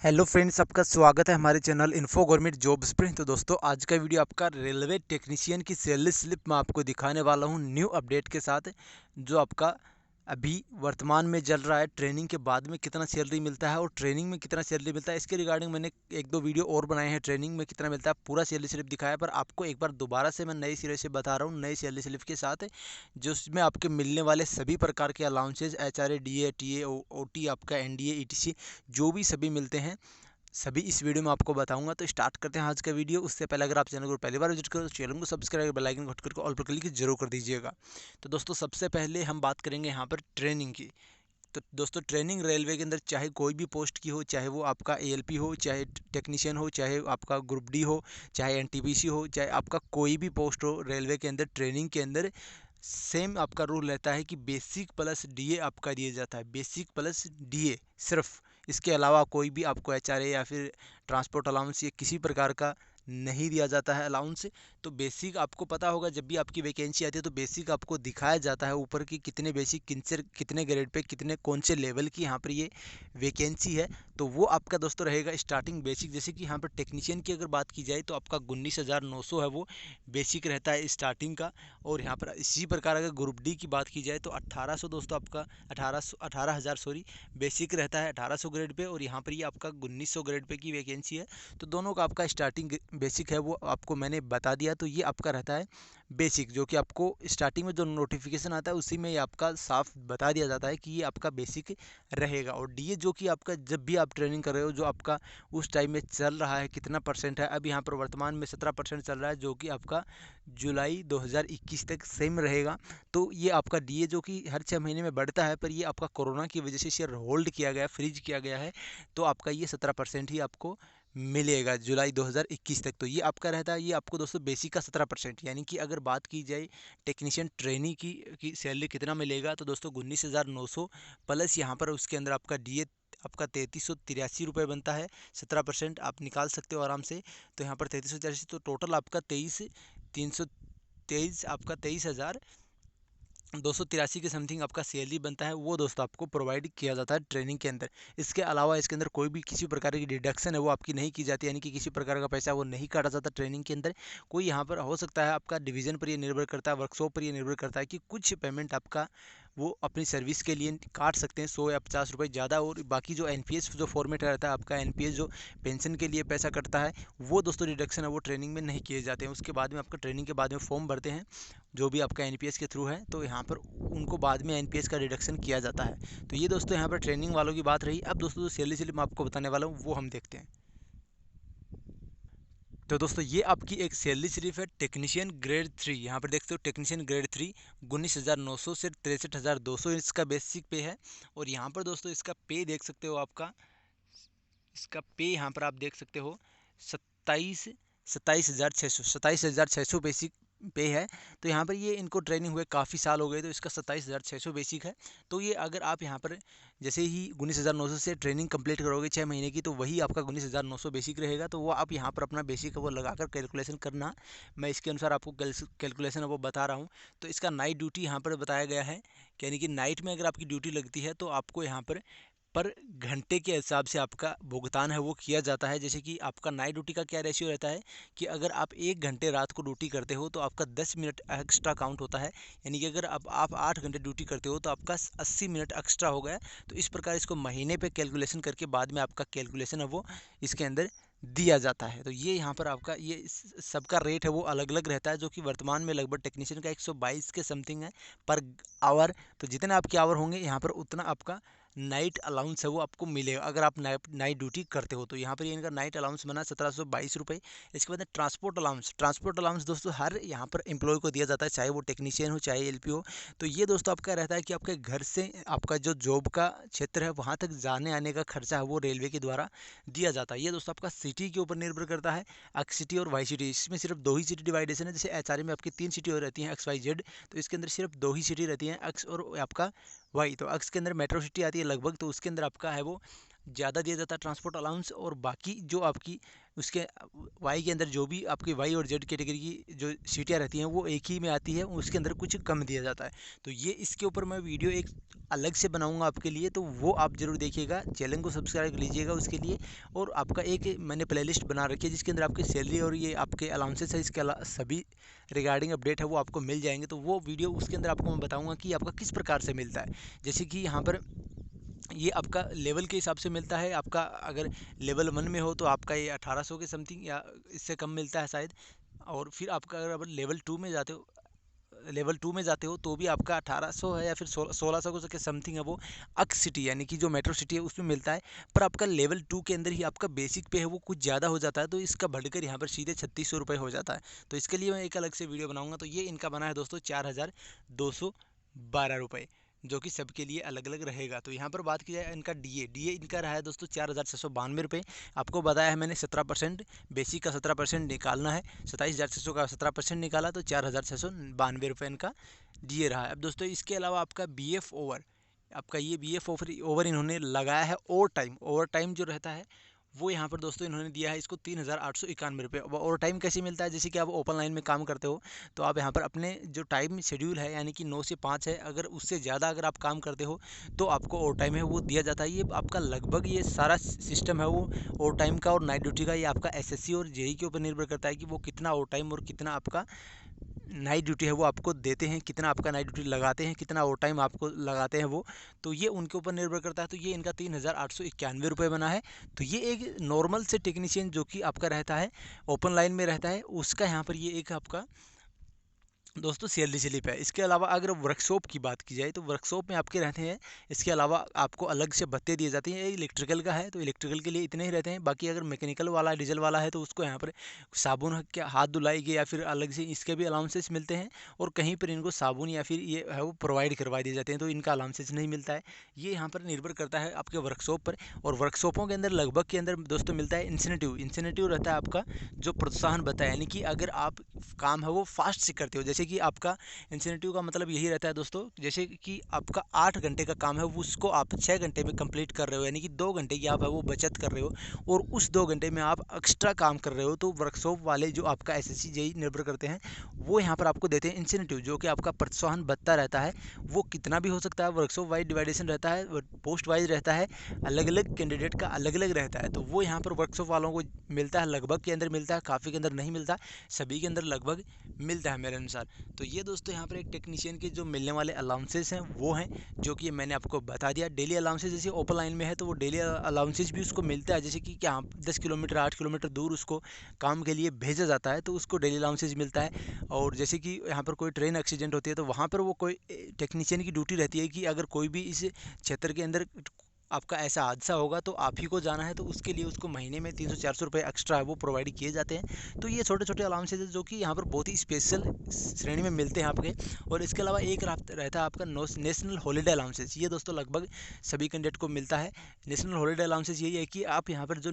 Hello friends, आपका स्वागत है हमारे चैनल इन्फो गवर्नमेंट जॉब्स पर। तो दोस्तों, आज का वीडियो आपका रेलवे टेक्नीशियन की सैलरी स्लिप मैं आपको दिखाने वाला हूं न्यू अपडेट के साथ, जो आपका अभी वर्तमान में चल रहा है। ट्रेनिंग के बाद में कितना सैलरी मिलता है और ट्रेनिंग में कितना सैलरी मिलता है, इसके रिगार्डिंग मैंने एक दो वीडियो और बनाए हैं। ट्रेनिंग में कितना मिलता है पूरा सैलरी स्लिप दिखाया है, पर आपको एक बार दोबारा से मैं नए सिरे से बता रहा हूँ, नई सैलरी स्लिप के साथ, जिसमें आपके मिलने वाले सभी प्रकार के allowances, HRA, DA, TA, OT, आपका NDA, ETC, जो भी सभी मिलते हैं, सभी इस वीडियो में आपको बताऊंगा। तो स्टार्ट करते हैं आज का वीडियो। उससे पहले अगर आप चैनल को पहली बार विजिट करो तो चैनल को सब्सक्राइब, बेल आइकन को हिट करके ऑल पर क्लिक जरूर कर दीजिएगा। तो दोस्तों, सबसे पहले हम बात करेंगे यहाँ पर ट्रेनिंग की। तो दोस्तों, ट्रेनिंग रेलवे के अंदर चाहे कोई भी पोस्ट की हो, चाहे वो आपका ALP हो, चाहे टेक्नीशियन हो, चाहे आपका ग्रुप D हो, चाहे NTPC हो, चाहे आपका कोई भी पोस्ट हो रेलवे के अंदर, ट्रेनिंग के अंदर सेम आपका रूल रहता है कि बेसिक प्लस DA आपका दिया जाता है। बेसिक प्लस DA सिर्फ, इसके अलावा कोई भी आपको HRA या फिर ट्रांसपोर्ट अलाउंस या किसी प्रकार का नहीं दिया जाता है अलाउंस। तो बेसिक आपको पता होगा, जब भी आपकी वैकेंसी आती है तो बेसिक आपको दिखाया जाता है ऊपर की कितने बेसिक, कितने ग्रेड पे, कितने कौन से लेवल की यहाँ पर ये वैकेंसी है। तो वो आपका दोस्तों रहेगा स्टार्टिंग बेसिक। जैसे कि यहाँ पर टेक्नीशियन की अगर बात की जाए तो आपका 19,900 है, वो बेसिक रहता है स्टार्टिंग का। और यहाँ पर इसी प्रकार अगर ग्रुप D की बात की जाए तो 1800 दोस्तों आपका 18,000 सॉरी बेसिक रहता है 1800 ग्रेड पे, और यहाँ पर ये आपका 1900 ग्रेड पे की वैकेंसी है। तो दोनों का आपका स्टार्टिंग बेसिक है, वो आपको मैंने बता दिया। तो ये आपका रहता है बेसिक, जो कि आपको स्टार्टिंग में जो नोटिफिकेशन आता है उसी में ये आपका साफ बता दिया जाता है कि ये आपका बेसिक रहेगा। और DA जो कि आपका जब भी आप ट्रेनिंग कर रहे हो, जो आपका उस टाइम में चल रहा है, कितना परसेंट है, अब यहाँ पर वर्तमान में 17% चल रहा है, जो कि आपका जुलाई 2021 तक सेम रहेगा। तो ये आपका DA जो कि हर 6 महीने में बढ़ता है, पर ये आपका कोरोना की वजह से शेयर होल्ड किया गया, फ्रीज किया गया है। तो आपका ये 17% ही आपको मिलेगा जुलाई 2021 तक। तो ये आपका रहता है, ये आपको दोस्तों बेसिक का 17%। यानी कि अगर बात की जाए टेक्नीशियन ट्रेनी की सैलरी कितना मिलेगा, तो दोस्तों 19,900 प्लस यहाँ पर उसके अंदर आपका DA आपका 3383 रुपये बनता है। 17% आप निकाल सकते हो आराम से। तो यहाँ पर 3383, तो टोटल आपका 323 आपका 23,283 के समथिंग आपका सैलरी बनता है। वो दोस्तों आपको प्रोवाइड किया जाता है ट्रेनिंग के अंदर। इसके अलावा इसके अंदर कोई भी किसी प्रकार की डिडक्शन है वो आपकी नहीं की जाती, यानी कि किसी प्रकार का पैसा वो नहीं काटा जाता ट्रेनिंग के अंदर। कोई यहाँ पर हो सकता है आपका डिवीज़न पर ये निर्भर करता है, वर्कशॉप पर ये निर्भर करता है कि कुछ पेमेंट आपका वो अपनी सर्विस के लिए काट सकते हैं 100 या 50 रुपये ज़्यादा। और बाकी जो NPS जो फॉर्मेट रहता है आपका, NPS जो पेंशन के लिए पैसा कटता है, वो दोस्तों डिडक्शन है वो ट्रेनिंग में नहीं किए जाते हैं। उसके बाद में आपका ट्रेनिंग के बाद में फॉर्म भरते हैं जो भी आपका NPS के थ्रू है, तो यहाँ पर उनको बाद में NPS का डिडक्शन किया जाता है। तो ये दोस्तों यहाँ पर ट्रेनिंग वालों की बात रही। अब दोस्तों जो सैलरी स्लिप मैं आपको बताने वाला हूँ वो हम देखते हैं। तो दोस्तों, ये आपकी एक सैलरी स्लिप है टेक्नीशियन ग्रेड 3। यहाँ पर देखते हो टेक्नीशियन ग्रेड 3 19,900 से 63,200 इसका बेसिक पे है। और यहाँ पर दोस्तों इसका पे देख सकते हो आपका, इसका पे यहाँ पर आप देख सकते हो 27,600 बेसिक पे है। तो यहाँ पर ये इनको ट्रेनिंग हुए काफ़ी साल हो गए, तो इसका 27,600 बेसिक है। तो ये अगर आप यहाँ पर जैसे ही 19,900 से ट्रेनिंग कंप्लीट करोगे 6 महीने की, तो वही आपका 19,900 बेसिक रहेगा। तो वो आप यहाँ पर अपना बेसिक वो लगाकर कैलकुलेशन करना, मैं इसके अनुसार आपको कैलकुलेशन वो बता रहा हूँ। तो इसका नाइट ड्यूटी यहाँ पर बताया गया है, यानी कि नाइट में अगर आपकी ड्यूटी लगती है तो आपको यहाँ पर घंटे के हिसाब से आपका भुगतान है वो किया जाता है। जैसे कि आपका नाइट ड्यूटी का क्या रेशियो रहता है कि अगर आप 1 घंटे रात को ड्यूटी करते हो तो आपका 10 मिनट एक्स्ट्रा काउंट होता है। यानी कि अगर अब आप 8 घंटे ड्यूटी करते हो तो आपका 80 मिनट एक्स्ट्रा हो गया। तो इस प्रकार इसको महीने पे कैलकुलेशन करके बाद में आपका कैलकुलेशन है वो इसके अंदर दिया जाता है। तो ये यहाँ पर आपका ये सबका रेट है वो अलग अलग रहता है, जो कि वर्तमान में लगभग टेक्नीशियन का 122 के समथिंग है पर आवर। तो जितने आपके आवर होंगे यहाँ पर उतना आपका नाइट अलाउंस है वो आपको मिलेगा अगर आप नाइट ड्यूटी करते हो। तो यहाँ पर ये इनका नाइट अलाउंस बना 1722 रुपये। इसके बाद ट्रांसपोर्ट अलाउंस दोस्तों हर यहाँ पर एम्प्लॉय को दिया जाता है, चाहे वो टेक्नीशियन हो चाहे LP हो। तो ये दोस्तों आपका रहता है कि आपके घर से आपका जो जॉब का क्षेत्र है वहाँ तक जाने आने का खर्चा है वो रेलवे के द्वारा दिया जाता है। ये दोस्तों आपका सिटी के ऊपर निर्भर करता है, एक्स सिटी और वाई सिटी। इसमें सिर्फ 2 ही सिटी डिवाइडेशन है। जैसे HRA में आपकी 3 सिटी हो रहती हैं XYZ, तो इसके अंदर सिर्फ 2 ही सिटी रहती हैं, एक्स और आपका वाई। तो एक्स के अंदर मेट्रो सिटी आती है लगभग, तो उसके अंदर आपका है वो ज़्यादा दिया जाता है ट्रांसपोर्ट अलाउंस, और बाकी जो आपकी उसके वाई के अंदर जो भी आपकी वाई और जेड कैटेगरी की जो सीटें रहती हैं वो एक ही में आती है, उसके अंदर कुछ कम दिया जाता है। तो ये इसके ऊपर मैं वीडियो एक अलग से बनाऊंगा आपके लिए, तो वो आप ज़रूर देखिएगा, चैनल को सब्सक्राइब कर लीजिएगा उसके लिए। और आपका एक मैंने प्लेलिस्ट बना रखी है जिसके अंदर आपकी सैलरी और ये आपके अलाउंसेस है, इसके सभी रिगार्डिंग अपडेट है वो आपको मिल जाएंगे। तो वो वीडियो उसके अंदर आपको मैं बताऊँगा कि आपका किस प्रकार से मिलता है। जैसे कि यहाँ पर ये आपका लेवल के हिसाब से मिलता है। आपका अगर लेवल 1 में हो तो आपका ये 1800 के समथिंग या इससे कम मिलता है शायद। और फिर आपका अगर अब लेवल टू में जाते हो तो भी आपका 1800 है या फिर 1600 के समथिंग है वो अक्स सिटी यानी कि जो मेट्रो सिटी है उसमें मिलता है। पर आपका लेवल 2 के अंदर ही आपका बेसिक पे है वो कुछ ज़्यादा हो जाता है, तो इसका बढ़कर यहाँ पर सीधे 3600 रुपये हो जाता है। तो इसके लिए मैं एक अलग से वीडियो बनाऊँगा। तो ये इनका बना है दोस्तों 4212 रुपये, जो कि सबके लिए अलग अलग रहेगा। तो यहाँ पर बात की जाए इनका डीए इनका रहा है दोस्तों 4692 रुपये। आपको बताया है मैंने 17%, बेसिक का 17% निकालना है, 27,600 का 17% निकाला तो 4692 रुपये इनका डीए रहा है। अब दोस्तों इसके अलावा आपका बीएफ ओवर, आपका ये बीएफ ओवर इन्होंने लगाया है ओवर टाइम जो रहता है वो यहाँ पर दोस्तों इन्होंने दिया है इसको 3891 रुपये। ओवर टाइम कैसे मिलता है, जैसे कि आप ओपन लाइन में काम करते हो तो आप यहाँ पर अपने जो टाइम शेड्यूल है यानी कि 9 से 5 है, अगर उससे ज़्यादा अगर आप काम करते हो तो आपको ओवर टाइम है वो दिया जाता है। ये आपका लगभग ये सारा सिस्टम है वो ओवर टाइम का और नाइट ड्यूटी का, ये आपका एसएससी और जेई के ऊपर निर्भर करता है कि वो कितना ओवर टाइम और कितना आपका नाइट ड्यूटी है वो आपको देते हैं, कितना आपका नाइट ड्यूटी लगाते हैं, कितना ओवर टाइम आपको लगाते हैं वो, तो ये उनके ऊपर निर्भर करता है। तो ये इनका 3891 रुपये बना है। तो ये एक नॉर्मल से टेक्नीशियन जो कि आपका रहता है ओपन लाइन में रहता है उसका यहाँ पर ये एक आपका दोस्तों सैलरी स्लिप है। इसके अलावा अगर वर्कशॉप की बात की जाए तो वर्कशॉप में आपके रहते हैं, इसके अलावा आपको अलग से भत्ते दिए जाते हैं। ये इलेक्ट्रिकल का है तो इलेक्ट्रिकल के लिए इतने ही रहते हैं। बाकी अगर मैकेनिकल वाला डीजल वाला है तो उसको यहाँ पर साबुन क्या हाथ धुलाई के या फिर अलग से इसके भी अलाउंसेस मिलते हैं, और कहीं पर इनको साबुन या फिर ये है वो प्रोवाइड करवा दिए जाते हैं, तो इनका अलाउंसेस नहीं मिलता है। ये यहाँ पर निर्भर करता है आपके वर्कशॉप पर। और वर्कशॉपों के अंदर लगभग के अंदर दोस्तों मिलता है इंसेंटिव रहता है आपका जो प्रोत्साहन भत्ता है, यानी कि अगर आप काम है वो फास्ट से करते हो, जैसे कि आपका इंसेंटिव का मतलब यही रहता है दोस्तों, जैसे कि आपका 8 घंटे का काम है वो उसको आप 6 घंटे में कंप्लीट कर रहे हो, यानी कि 2 घंटे की आप है वो बचत कर रहे हो, और उस 2 घंटे में आप एक्स्ट्रा काम कर रहे हो, तो वर्कशॉप वाले जो आपका एसएससी जेई निर्भर करते हैं वो यहाँ पर आपको देते हैं इंसेंटिव, जो कि आपका प्रोत्साहन भत्ता रहता है। वो कितना भी हो सकता है, वर्कशॉप वाइज डिवाइडेशन रहता है, पोस्ट वाइज रहता है, अलग अलग कैंडिडेट का अलग अलग रहता है। तो वो यहाँ पर वर्कशॉप वालों को मिलता है, लगभग के अंदर मिलता है, काफ़ी के अंदर नहीं मिलता, सभी के अंदर लगभग मिलता है मेरे अनुसार। तो ये दोस्तों यहाँ पर एक टेक्नीशियन के जो मिलने वाले अलाउंसेस हैं वो हैं, जो कि मैंने आपको बता दिया। डेली अलाउंसेस जैसे ओपन लाइन में है तो वो डेली अलाउंसेस भी उसको मिलता है, जैसे कि क्या 10 किलोमीटर 8 किलोमीटर दूर उसको काम के लिए भेजा जाता है तो उसको डेली अलाउंसेस मिलता है। और जैसे कि यहाँ पर कोई ट्रेन एक्सीडेंट होती है तो वहाँ पर वो कोई टेक्नीशियन की ड्यूटी रहती है कि अगर कोई भी इस क्षेत्र के अंदर आपका ऐसा हादसा होगा तो आप ही को जाना है, तो उसके लिए उसको महीने में 300-400 रुपये एक्स्ट्रा है वो प्रोवाइड किए जाते हैं। तो ये छोटे छोटे अलाउंसेज जो कि यहाँ पर बहुत ही स्पेशल श्रेणी में मिलते हैं आपके। और इसके अलावा एक रहता है आपका नेशनल हॉलीडे अलाउंसेज, ये दोस्तों लगभग सभी कैंडिडेट को मिलता है। नेशनल हॉलीडे अलाउंसेज यही है कि आप यहाँ पर जो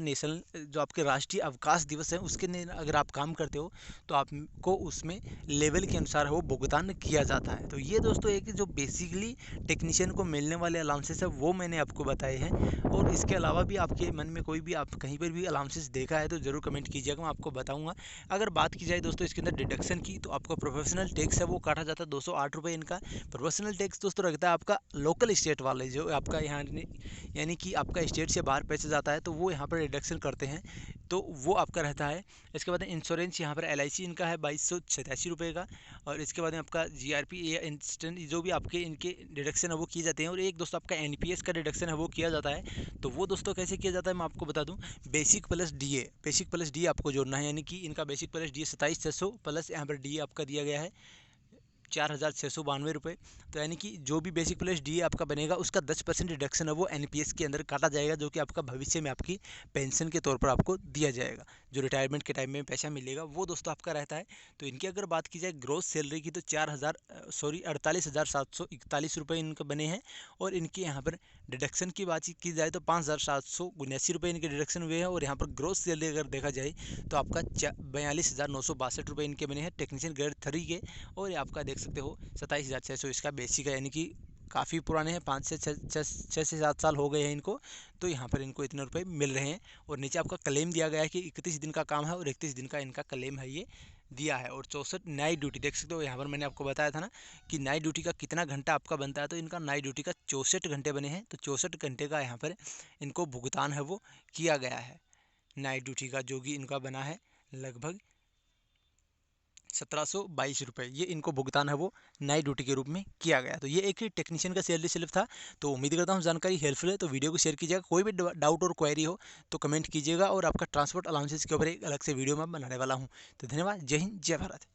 आपके राष्ट्रीय अवकाश दिवस है उसके अगर आप काम करते हो तो आपको उसमें लेवल के अनुसार वो भुगतान किया जाता है। तो ये दोस्तों एक जो बेसिकली टेक्नीशियन को मिलने वाले अलाउंसेस है वो मैंने आपको बताए हैं। और इसके अलावा भी आपके मन में कोई भी आप कहीं पर भी अलाउंसेस देखा है तो ज़रूर कमेंट कीजिएगा, मैं आपको बताऊंगा। अगर बात की जाए दोस्तों इसके अंदर डिडक्शन की, तो आपका प्रोफेशनल टैक्स है वो काटा जाता है 208 रुपये इनका। प्रोफेशनल टैक्स दोस्तों रखता है आपका लोकल स्टेट वाले, जो आपका यहाँ यानी कि आपका स्टेट से बाहर पैसे जाता है तो वो यहाँ पर डिडक्शन करते हैं, तो वो आपका रहता है। इसके बाद इंश्योरेंस यहाँ पर LIC इनका है 2286 रुपये का। और इसके बाद में आपका GRP या इंस्टेंट जो भी आपके इनके डिडक्शन है वो किए जाते हैं। और एक दोस्तों आपका NPS का डिडक्शन है वो किया जाता है। तो वो दोस्तों कैसे किया जाता है मैं आपको बता दूं, बेसिक प्लस DA आपको जोड़ना है, यानी कि इनका बेसिक प्लस DA 27,600 प्लस यहाँ पर DA आपका दिया गया है 4,692 रुपये। तो यानी कि जो भी बेसिक प्लस DA आपका बनेगा उसका 10% डिडक्शन है वो NPS के अंदर काटा जाएगा, जो कि आपका भविष्य में आपकी पेंशन के तौर पर आपको दिया जाएगा, जो रिटायरमेंट के टाइम में पैसा मिलेगा वो दोस्तों आपका रहता है। तो इनकी अगर बात की जाए ग्रोस सैलरी की तो 48,741 रुपये इनके बने हैं। और इनके यहाँ पर डिडक्शन की बात की जाए तो 5,779 रुपये इनके डिडक्शन हुए हैं। और यहाँ पर ग्रोस सैलरी अगर देखा जाए तो आपका 42,962 रुपये इनके बने हैं टेक्नीशियन ग्रेड 3 के। और ये आपका देख सकते हो 27,600 इसका बेसिक है, यानी कि काफ़ी पुराने हैं, 5 से 6 से 7 साल हो गए हैं इनको। तो यहाँ पर इनको इतने रुपए मिल रहे हैं। और नीचे आपका क्लेम दिया गया है कि 31 दिन का काम है और 31 दिन का इनका क्लेम है, ये दिया है। और 64 नाइट ड्यूटी देख सकते हो, यहाँ पर मैंने आपको बताया था ना कि नाइट ड्यूटी का कितना घंटा आपका बनता है, तो इनका नाइट ड्यूटी का 64 घंटे बने हैं। तो 64 घंटे का यहाँ पर इनको भुगतान है वो किया गया है। नाइट ड्यूटी का जो भी इनका बना है लगभग 1722 रुपये, ये इनको भुगतान है वो नाइट ड्यूटी के रूप में किया गया। तो ये एक टेक्नीशियन का सैलरी स्लिप था। तो उम्मीद करता हूँ जानकारी हेल्पफुल है, तो वीडियो को शेयर कीजिएगा। कोई भी डाउट और क्वेरी हो तो कमेंट कीजिएगा, और आपका ट्रांसपोर्ट अलाउंसेस के ऊपर एक अलग से वीडियो मैं बनाने वाला हूँ। तो धन्यवाद, जय हिंद, जय भारत।